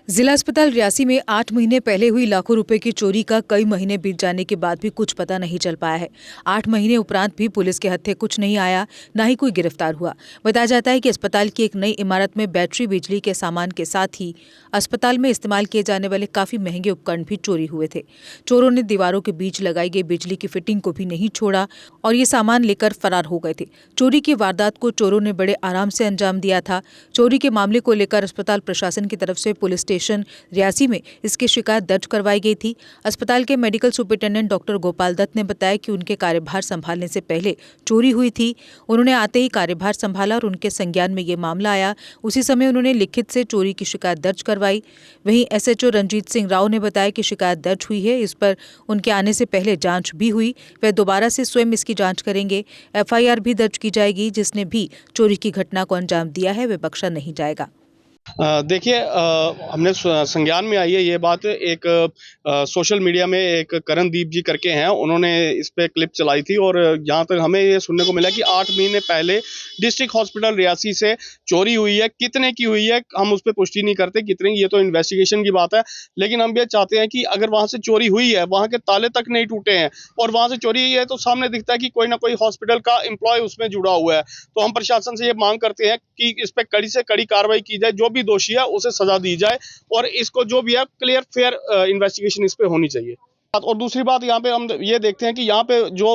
जिला अस्पताल रियासी में 8 महीने पहले हुई लाखों रुपए की चोरी का कई महीने बीत जाने के बाद भी कुछ पता नहीं चल पाया है। 8 महीने उपरांत भी पुलिस के हत्थे कुछ नहीं आया, न ही कोई गिरफ्तार हुआ। बताया जाता है कि अस्पताल की एक नई इमारत में बैटरी, बिजली के सामान के साथ ही अस्पताल में इस्तेमाल किए जाने वाले काफी महंगे उपकरण भी चोरी हुए थे। चोरों ने दीवारों के बीच लगाई गई बिजली की फिटिंग को भी नहीं छोड़ा और ये सामान लेकर फरार हो गए थे। चोरी की वारदात को चोरों ने बड़े आराम से अंजाम दिया था। चोरी के मामले को लेकर अस्पताल प्रशासन की तरफ से पुलिस स्टेशन रियासी में इसकी शिकायत दर्ज करवाई गई थी। अस्पताल के medical superintendent doctor Gopal Dutt ने बताया कि उनके कार्यभार संभालने से पहले चोरी हुई थी। उन्होंने आते ही कार्यभार संभाला और उनके संज्ञान में ये मामला आया। उसी समय उन्होंने लिखित से चोरी की शिकायत दर्ज करवाई। वहीं एसएचओ रंजीत सिंह राव ने बताया कि शिकायत दर्ज हुई है, इस पर उनके आने से पहले जांच भी हुई। वे दोबारा से स्वयं इसकी जांच करेंगे। एफआईआर भी दर्ज की जाएगी। जिसने भी चोरी की घटना को अंजाम दिया है वे बख्शा नहीं जाएगा। देखिए, हमने संज्ञान में आई है ये बात। एक सोशल मीडिया में एक करणदीप जी करके हैं, उन्होंने इस पे क्लिप चलाई थी और जहाँ तक हमें ये सुनने को मिला कि 8 महीने पहले डिस्ट्रिक्ट हॉस्पिटल रियासी से चोरी हुई है। कितने की हुई है हम उस पर पुष्टि नहीं करते, कितने की, ये तो इन्वेस्टिगेशन की बात है। लेकिन हम ये चाहते हैं कि अगर वहाँ से चोरी हुई है, वहाँ के ताले तक नहीं टूटे हैं और वहाँ से चोरी हुई है तो सामने दिखता है कि कोई ना कोई हॉस्पिटल का एम्प्लॉय उसमें जुड़ा हुआ है। तो हम प्रशासन से ये मांग करते हैं कि इस पर कड़ी से कड़ी कार्रवाई की जाए, जो भी दोषी है उसे सजा दी जाए और इसको जो भी है क्लियर फेयर इन्वेस्टिगेशन इस पे होनी चाहिए। और दूसरी बात, यहाँ पे हम ये देखते हैं कि यहाँ पे जो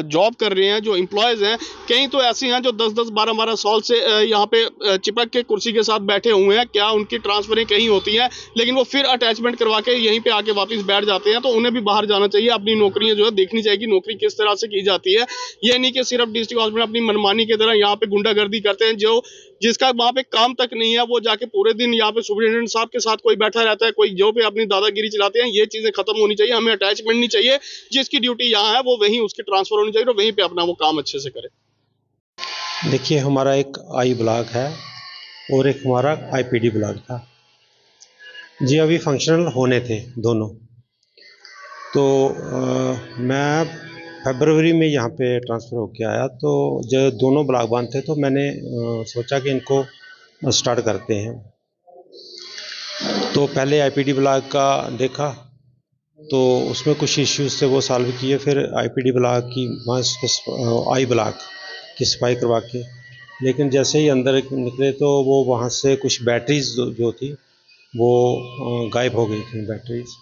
जॉब कर रहे हैं, जो एम्प्लॉयज हैं, कई तो ऐसे हैं जो 10-10, 12-12 साल से यहाँ पे चिपक के कुर्सी के साथ बैठे हुए हैं। क्या उनकी ट्रांसफरें कहीं होती हैं, लेकिन वो फिर अटैचमेंट करवा के यहीं पे आके वापस बैठ जाते हैं। तो उन्हें भी बाहर जाना चाहिए, अपनी नौकरियां जो है देखनी चाहिए कि नौकरी किस तरह से की जाती है। ये नहीं कि सिर्फ डिस्ट्रिक्ट हॉस्पिटल अपनी मनमानी की तरह यहाँ पे गुंडागर्दी करते हैं। जो जिसका वहाँ पे काम तक नहीं है वो जाके पूरे दिन यहाँ पे सुपरिटेंडेंट साहब के साथ कोई बैठा रहता है, कोई जो पे अपनी दादागिरी चलाते हैं। ये चीजें खत्म होनी चाहिए। हमें अटैचमेंट नहीं चाहिए। जिसकी ड्यूटी यहाँ है वो वहीं उसकी ट्रांसफर होनी चाहिए और वहीं पे अपना वो काम अच्छे से करे। देखिए, हमारा एक आई ब्लॉक है और एक हमारा आईपीडी ब्लॉक था जी। अभी फंक्शनल होने थे दोनों। तो मैं फरवरी में यहाँ पे ट्रांसफ़र होके आया। तो जब दोनों ब्लॉक बंद थे तो मैंने सोचा कि इनको स्टार्ट करते हैं। तो पहले आईपीडी ब्लॉक का देखा तो उसमें कुछ इश्यूज थे, वो सॉल्व किए। फिर आईपीडी ब्लॉक की आई ब्लॉक की सफाई करवा के, लेकिन जैसे ही अंदर निकले तो वो वहाँ से कुछ बैटरीज जो थी वो गायब हो गई थी बैटरीज।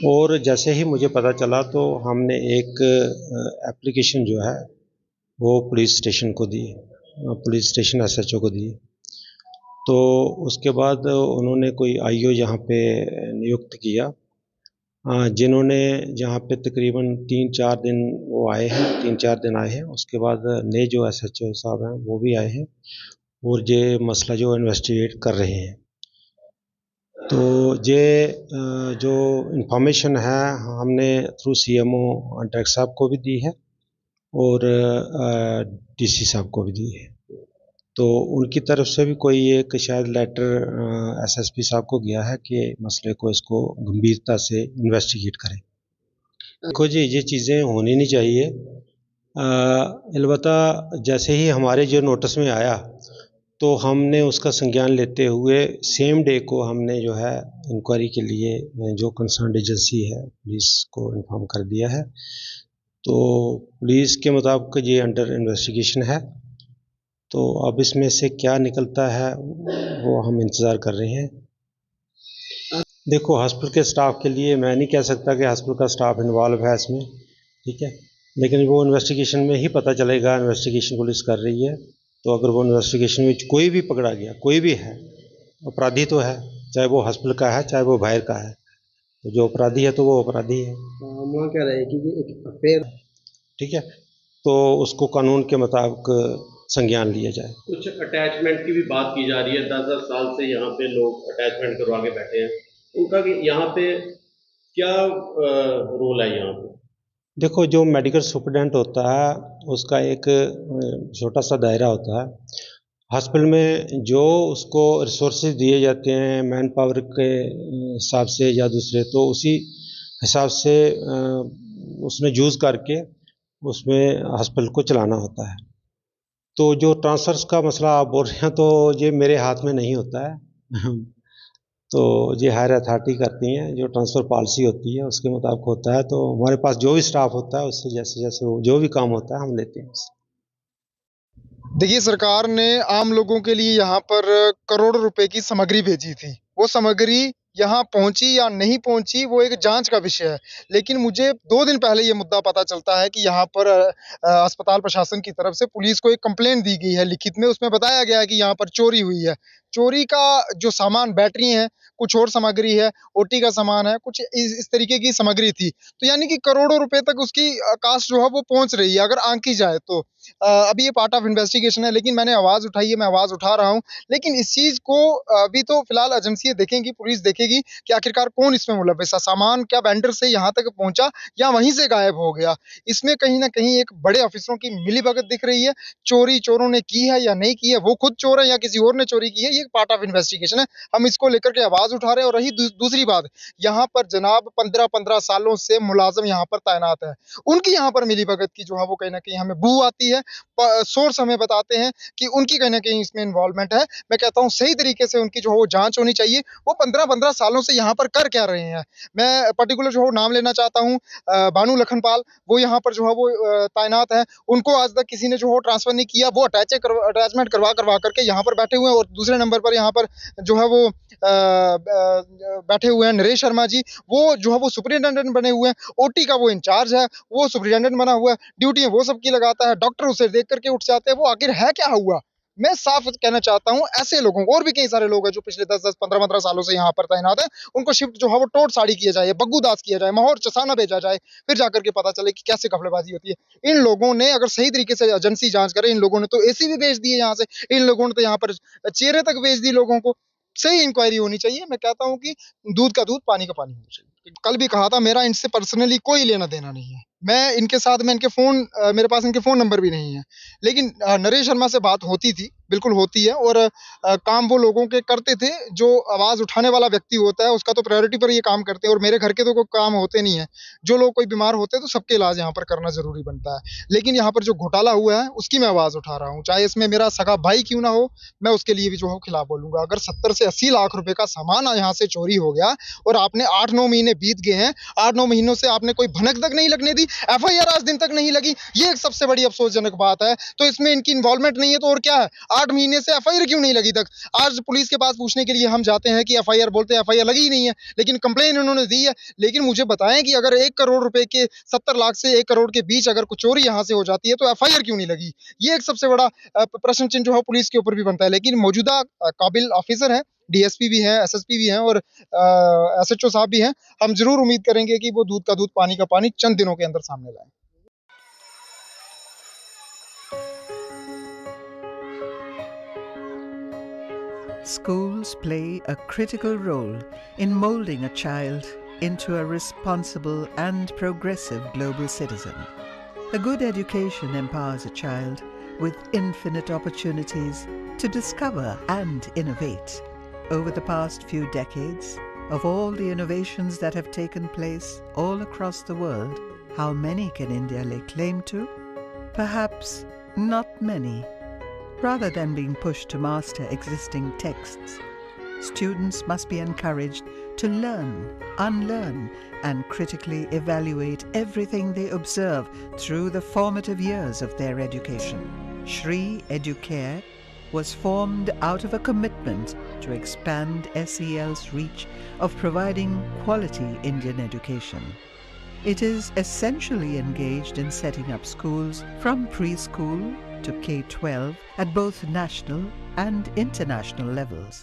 और जैसे ही मुझे पता चला तो हमने एक एप्लीकेशन जो है वो पुलिस स्टेशन को दी, पुलिस स्टेशन एसएचओ को दी। तो उसके बाद उन्होंने कोई आईओ यहाँ पे नियुक्त किया, जिन्होंने जहाँ पे तकरीबन 3-4 दिन वो आए हैं, 3-4 दिन आए हैं। उसके बाद नए जो एसएचओ साहब हैं वो भी आए हैं और ये मसला जो इन्वेस्टिगेट कर रहे हैं। तो ये जो इन्फॉर्मेशन है हमने थ्रू सीएमओ डायरेक्टर साहब को भी दी है और डीसी साहब को भी दी है। तो उनकी तरफ से भी कोई एक शायद लेटर एसएसपी साहब को गया है कि मसले को, इसको गंभीरता से इन्वेस्टिगेट करें। देखो जी, ये चीज़ें होनी नहीं चाहिए। अलबत्ता जैसे ही हमारे जो नोटिस में आया तो हमने उसका संज्ञान लेते हुए सेम डे को हमने जो है इंक्वायरी के लिए जो कंसर्न एजेंसी है पुलिस को इन्फॉर्म कर दिया है। तो पुलिस के मुताबिक ये अंडर इन्वेस्टिगेशन है। तो अब इसमें से क्या निकलता है वो हम इंतज़ार कर रहे हैं। देखो, हॉस्पिटल के स्टाफ के लिए मैं नहीं कह सकता कि हॉस्पिटल का स्टाफ इन्वॉल्व है इसमें, ठीक है, लेकिन वो इन्वेस्टिगेशन में ही पता चलेगा। इन्वेस्टिगेशन पुलिस कर रही है, तो अगर वो इन्वेस्टिगेशन में कोई भी पकड़ा गया, कोई भी है, अपराधी तो है, चाहे वो हॉस्पिटल का है चाहे वो बाहर का है। तो जो अपराधी है तो वो अपराधी है। वहाँ क्या रहेगी कि एक अफेयर, ठीक है, तो उसको कानून के मुताबिक संज्ञान लिया जाए। कुछ अटैचमेंट की भी बात की जा रही है। 10-10 साल से यहाँ पे लोग अटैचमेंट करवा के बैठे हैं, उनका कि यहाँ पे क्या रोल है यहाँ पे? देखो, जो मेडिकल सुपरडेंट होता है उसका एक छोटा सा दायरा होता है। हॉस्पिटल में जो उसको रिसोर्सेज दिए जाते हैं मैन पावर के हिसाब से या दूसरे, तो उसी हिसाब से उसमें यूज़ करके उसमें हॉस्पिटल को चलाना होता है। तो जो ट्रांसफ़र्स का मसला आप बोल रहे हैं तो ये मेरे हाथ में नहीं होता है। तो ये हायर अथॉरिटी करती हैं, जो ट्रांसफ़र पॉलिसी होती है उसके मुताबिक होता है। तो हमारे पास जो भी स्टाफ होता है उससे जैसे जैसे वो जो भी काम होता है हम लेते हैं उससे। देखिए, सरकार ने आम लोगों के लिए यहाँ पर करोड़ों रुपए की सामग्री भेजी थी। वो सामग्री यहाँ पहुँची या नहीं पहुँची वो एक जाँच का विषय है। लेकिन मुझे 2 दिन पहले ये मुद्दा पता चलता है कि यहाँ पर अस्पताल प्रशासन की तरफ से पुलिस को एक कंप्लेंट दी गई है लिखित में। उसमें बताया गया है कि यहाँ पर चोरी हुई है। चोरी का जो सामान बैटरी है, कुछ और सामग्री है, ओटी का सामान है, कुछ इस तरीके की सामग्री थी। तो यानी कि करोड़ों रुपए तक उसकी कास्ट जो है वो पहुँच रही है अगर आँकी जाए तो। अभी ये पार्ट ऑफ इन्वेस्टिगेशन है, लेकिन मैंने आवाज़ उठाई है, मैं आवाज़ उठा रहा हूँ। लेकिन इस चीज़ को अभी तो फिलहाल एजेंसियाँ देखेंगी, पुलिस देखेगी कि आखिरकार कौन इसमें मुलव्विस है। सामान क्या वेंडर से यहाँ तक पहुँचा या वहीं से गायब हो गया। इसमें कहीं न कहीं एक बड़े अफ़िसरों की मिलीभगत दिख रही है। चोरी चोरों ने की है या नहीं की है, वो खुद चोर है या किसी और ने चोरी की है, ये पार्ट ऑफ इन्वेस्टिगेशन है। हम इसको लेकर के आवाज़ उठा रहे हैं। और रही दूसरी बात, यहाँ पर जनाब 15-15 सालों से मुलाज़िम यहाँ पर तैनात है। उनकी यहाँ पर मिलीभगत की जो है वो कहीं न कहीं हमें बू आती है। सोर्स हमें बताते हैं कि उनकी कहीं न कहीं इसमें इन्वॉल्वमेंट है। मैं कहता हूँ सही तरीके से उनकी जो है वो जाँच होनी चाहिए। वो 15-15 सालों से यहाँ पर कर क्या रहे हैं? मैं पर्टिकुलर जो है नाम लेना चाहता हूँ बानू लखनपाल, वो यहाँ पर जो है वो तैनात है। उनको आज तक किसी ने जो है ट्रांसफ़र नहीं किया। वो अटैचमेंट करवा कर के यहाँ पर बैठे हुए हैं। और दूसरे नंबर पर यहाँ पर जो है वो बैठे हुए हैं नरेश शर्मा जी, वो जो है वो सुपरिटेंडेंट बने हुए हैं। ओटी का वो इंचार्ज है, वो सुपरिटेंडेंट बना हुआ है। ड्यूटियाँ वो सबकी लगाता है। डॉक्टर उसे देख कर के उठ जाते हैं। वो आखिर है क्या हुआ? मैं साफ कहना चाहता हूँ ऐसे लोगों को, और भी कई सारे लोग हैं जो पिछले 10-10, 15-15 सालों से यहाँ पर तैनात हैं, उनको शिफ्ट जो है वो टोट-साड़ी किया जाए, बग्गू-दास किया जाए, माहौर चसाना भेजा जाए, फिर जाकर के पता चले कि कैसे घपलेबाज़ी होती है। इन लोगों ने अगर सही तरीके से एजेंसी जाँच करे, इन लोगों ने तो एसी भी भेज दिए यहाँ से, इन लोगों ने तो यहाँ पर चेयरें तक भेज दी लोगों को। सही इंक्वायरी होनी चाहिए। मैं कहता हूँ कि दूध का दूध, पानी का पानी होना चाहिए। कल भी कहा था, मेरा इनसे पर्सनली कोई लेना-देना नहीं है। मैं इनके साथ में इनके फ़ोन मेरे पास इनके फ़ोन नंबर भी नहीं है। लेकिन नरेश शर्मा से बात होती थी, बिल्कुल होती है। और काम वो लोगों के करते थे, जो आवाज़ उठाने वाला व्यक्ति होता है, उसका तो प्रायोरिटी पर ये काम करते हैं। और मेरे घर के तो कोई काम होते नहीं हैं। जो लोग कोई बीमार होते हैं, तो सबके इलाज यहाँ पर करना ज़रूरी बनता है। लेकिन यहाँ पर जो घोटाला हुआ है, उसकी मैं आवाज़ उठा रहा हूँ। चाहे इसमें मेरा सगा भाई क्यों ना हो, मैं उसके लिए भी जो है खिलाफ बोलूँगा। अगर 70 से 80 लाख रुपए का सामान यहाँ से चोरी हो गया और आपने 8-9 महीने बीत गए हैं, 8-9 महीनों से आपने कोई भनक तक नहीं लगने दी, एफआईआर आज दिन तक नहीं लगी, ये एक सबसे बड़ी अफ़सोसजनक बात है। तो इसमें इनकी इन्वॉल्वमेंट नहीं है तो और क्या है? 8 महीने से एफआईआर क्यों नहीं लगी तक? आज पुलिस के पास पूछने के लिए हम जाते हैं कि एफआईआर, बोलते हैं एफआईआर लगी ही नहीं है, लेकिन कंप्लेंट उन्होंने दी है। लेकिन मुझे बताएँ कि अगर 1 करोड़ रुपए के 70 लाख से 1 करोड़ के बीच अगर कुछ चोरी यहाँ से हो जाती है, तो एफआईआर क्यों नहीं लगी? ये एक सबसे बड़ा प्रश्न चिन्ह जो है पुलिस के ऊपर भी बनता है। लेकिन मौजूदा काबिल ऑफ़िसर हैं, डीएसपी भी हैं, एसएसपी भी हैं और एसएचओ साहब भी हैं। हम ज़रूर उम्मीद करेंगे कि वो दूध का दूध, पानी का पानी चंद दिनों के अंदर सामने लाएँ। Schools play a critical role in molding a child into a responsible and progressive global citizen. A good education empowers a child with infinite opportunities to discover and innovate. Over the past few decades, of all the innovations that have taken place all across the world, how many can India lay claim to? Perhaps not many. Rather than being pushed to master existing texts, students must be encouraged to learn, unlearn, and critically evaluate everything they observe through the formative years of their education. Shri Educare was formed out of a commitment to expand SEL's reach of providing quality Indian education. It is essentially engaged in setting up schools from preschool to K-12 at both national and international levels.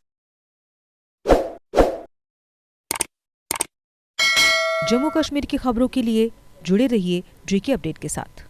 Jammu Kashmir की खबरों के लिए जुड़े रहिए JK update के साथ।